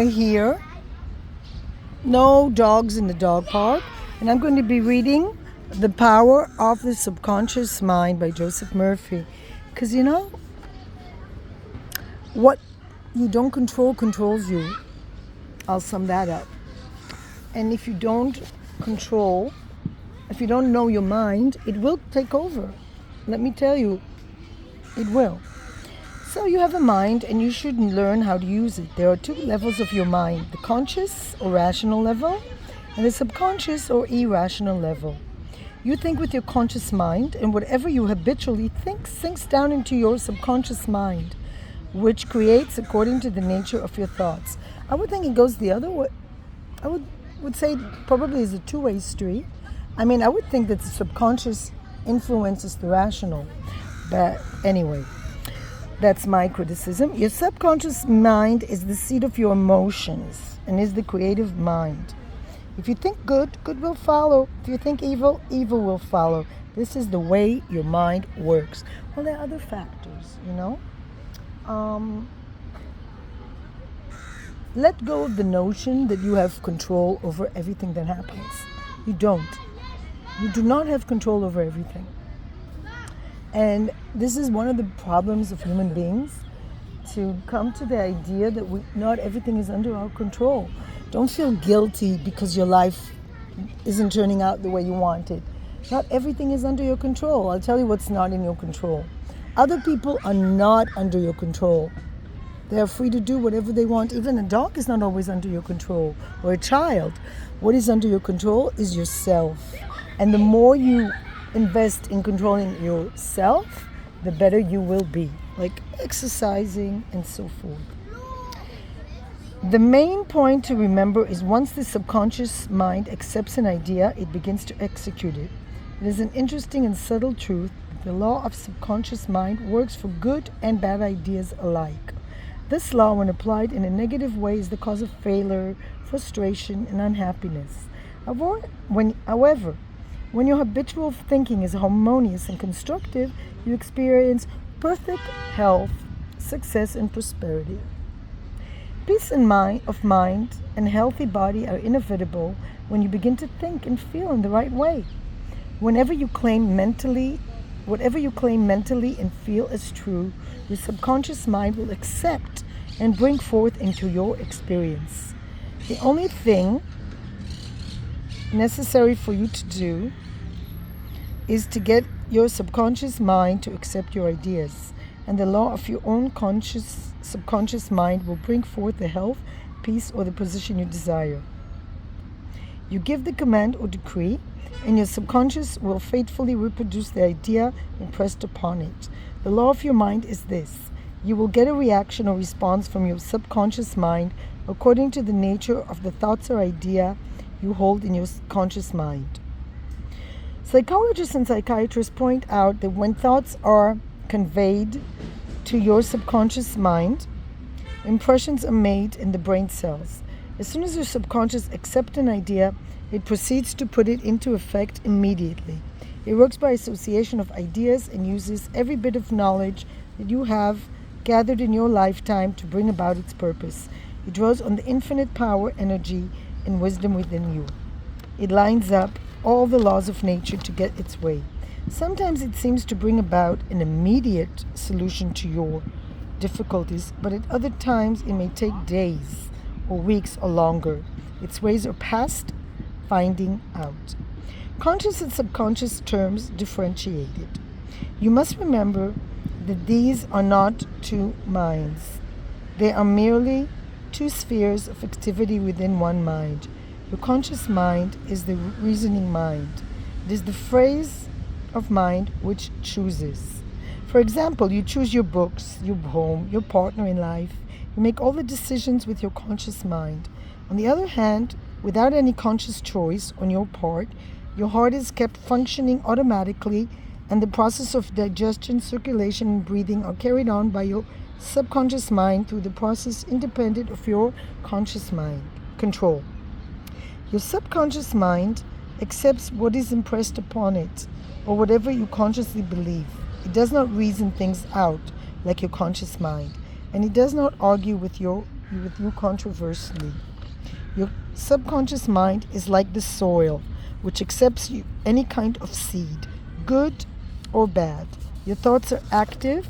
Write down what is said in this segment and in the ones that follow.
right here. No dogs in the dog park. And I'm going to be reading The Power of the Subconscious Mind by Joseph Murphy. Because what you don't control controls you. I'll sum that up. And if you don't control, if you don't know your mind, it will take over. Let me tell you, it will. So you have a mind and you should learn how to use it. There are two levels of your mind, the conscious or rational level and the subconscious or irrational level. You think with your conscious mind, and whatever you habitually think sinks down into your subconscious mind, which creates according to the nature of your thoughts. I would think it goes the other way. I would say probably is a two-way street. I would think that the subconscious influences the rational. But anyway, that's my criticism. Your subconscious mind is the seat of your emotions and is the creative mind. If you think good, good will follow. If you think evil, evil will follow. This is the way your mind works. Well, there are other factors, Let go of the notion that you have control over everything that happens. You don't. You do not have control over everything. And this is one of the problems of human beings, to come to the idea that not everything is under our control. Don't feel guilty because your life isn't turning out the way you want it. Not everything is under your control. I'll tell you what's not in your control. Other people are not under your control. They are free to do whatever they want. Even a dog is not always under your control, or a child. What is under your control is yourself. And the more you invest in controlling yourself, the better you will be, like exercising and so forth. The main point to remember is once the subconscious mind accepts an idea, it begins to execute it. It is an interesting and subtle truth that the law of subconscious mind works for good and bad ideas alike. This law, when applied in a negative way, is the cause of failure, frustration, and unhappiness. However, when your habitual thinking is harmonious and constructive, you experience perfect health, success, and prosperity. Peace of mind and healthy body are inevitable when you begin to think and feel in the right way. Whatever you claim mentally and feel as true, your subconscious mind will accept and bring forth into your experience. The only thing necessary for you to do is to get your subconscious mind to accept your ideas, and the law of your own subconscious mind will bring forth the health, peace, or the position you desire. You give the command or decree, and your subconscious will faithfully reproduce the idea impressed upon it. The law of your mind is this: you will get a reaction or response from your subconscious mind according to the nature of the thoughts or idea you hold in your conscious mind. Psychologists and psychiatrists point out that when thoughts are conveyed to your subconscious mind, impressions are made in the brain cells. As soon as your subconscious accepts an idea, it proceeds to put it into effect immediately. It works by association of ideas and uses every bit of knowledge that you have gathered in your lifetime to bring about its purpose. It draws on the infinite power, energy, and wisdom within you. It lines up all the laws of nature to get its way. Sometimes it seems to bring about an immediate solution to your difficulties, but at other times it may take days or weeks or longer. Its ways are past finding out. Conscious and subconscious terms differentiated. You must remember that these are not two minds. They are merely two spheres of activity within one mind. Your conscious mind is the reasoning mind. It is the phase of mind which chooses. For example, you choose your books, your home, your partner in life. You make all the decisions with your conscious mind. On the other hand, without any conscious choice on your part, your heart is kept functioning automatically, and the process of digestion, circulation, and breathing are carried on by your subconscious mind through the process independent of your conscious mind control. Your subconscious mind accepts what is impressed upon it, or whatever you consciously believe. It does not reason things out like your conscious mind, and it does not argue with your with you controversially. Your subconscious mind is like the soil, which accepts you any kind of seed, good or bad. Your thoughts are active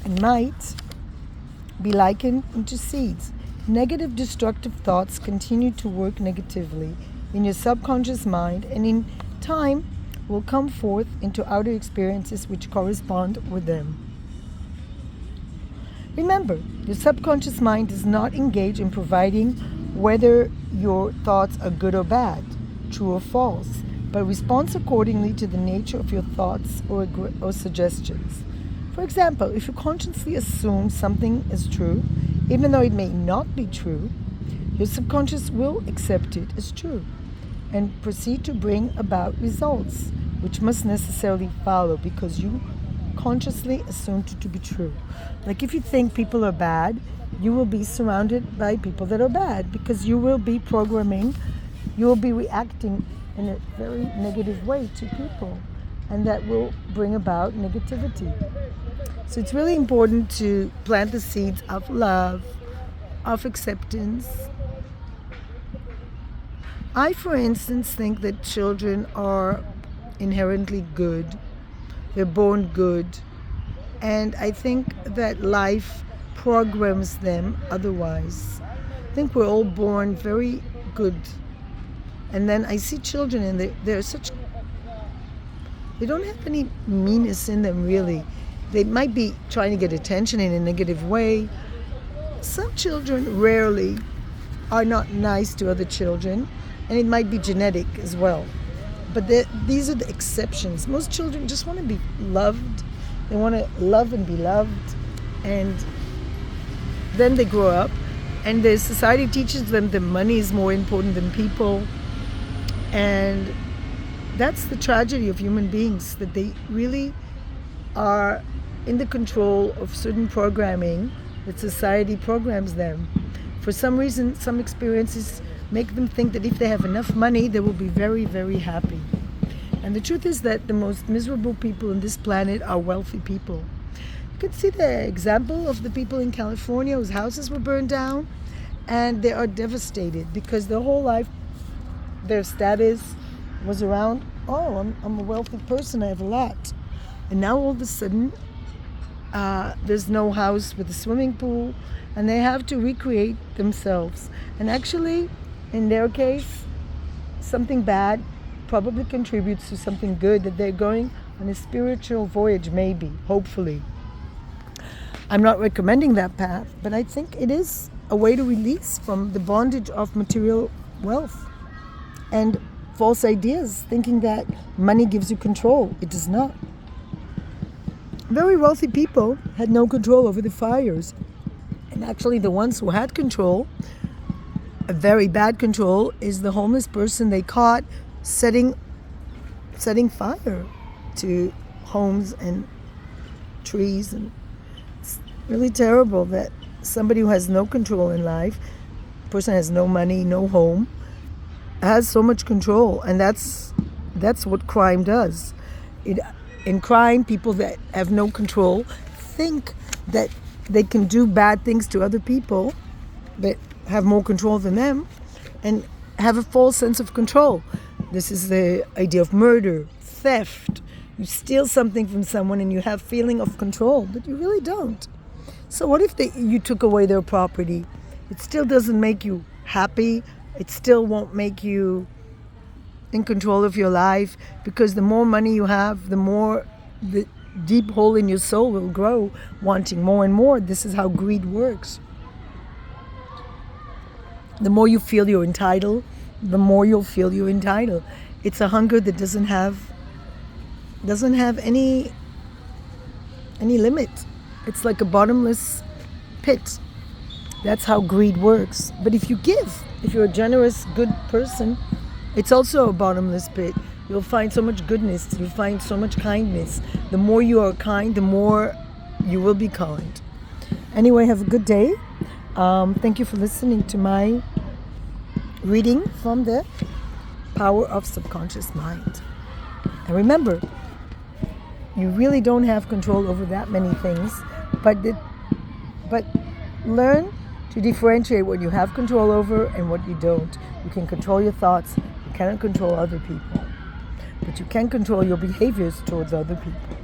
and might be likened into seeds. Negative, destructive thoughts continue to work negatively in your subconscious mind, and in time will come forth into outer experiences which correspond with them. Remember, your subconscious mind does not engage in providing whether your thoughts are good or bad, true or false, but responds accordingly to the nature of your thoughts or suggestions. For example, if you consciously assume something is true, even though it may not be true, your subconscious will accept it as true and proceed to bring about results which must necessarily follow because you consciously assumed it to be true. Like if you think people are bad, you will be surrounded by people that are bad because you will be programming, you will be reacting in a very negative way to people, and that will bring about negativity. So it's really important to plant the seeds of love, of acceptance. I, for instance, think that children are inherently good. They're born good. And I think that life programs them otherwise. I think we're all born very good. And then I see children and they don't have any meanness in them really. They might be trying to get attention in a negative way. Some children rarely are not nice to other children, and it might be genetic as well. But these are the exceptions. Most children just want to be loved. They want to love and be loved. And then they grow up, and the society teaches them that money is more important than people. And that's the tragedy of human beings, that they really are in the control of certain programming that society programs them. For some reason, some experiences make them think that if they have enough money, they will be very, very happy. And the truth is that the most miserable people on this planet are wealthy people. You can see the example of the people in California whose houses were burned down, and they are devastated because their whole life, their status was around, oh, I'm a wealthy person, I have a lot. And now all of a sudden, there's no house with a swimming pool, and they have to recreate themselves. And actually, in their case, something bad probably contributes to something good, that they're going on a spiritual voyage, maybe, hopefully. I'm not recommending that path, but I think it is a way to release from the bondage of material wealth and false ideas, thinking that money gives you control. It does not. Very wealthy people had no control over the fires. And actually the ones who had control, a very bad control, is the homeless person they caught setting fire to homes and trees. And it's really terrible that somebody who has no control in life, a person has no money, no home, has so much control. And that's what crime does. In crime, people that have no control think that they can do bad things to other people that have more control than them and have a false sense of control. This is the idea of murder, theft. You steal something from someone and you have feeling of control, but you really don't. So what if you took away their property? It still doesn't make you happy. It still won't make you in control of your life, because the more money you have, the more the deep hole in your soul will grow, wanting more and more. This is how greed works. The more you feel you're entitled, the more you'll feel you're entitled. It's a hunger that doesn't have any limit. It's like a bottomless pit. That's how greed works. But if you give, if you're a generous, good person, it's also a bottomless pit. You'll find so much goodness. You'll find so much kindness. The more you are kind, the more you will be kind. Anyway, have a good day. Thank you for listening to my reading from the Power of Subconscious Mind. And remember, You really don't have control over that many things, but learn to differentiate what you have control over and what you don't. You can control your thoughts. You cannot control other people, but you can control your behaviors towards other people.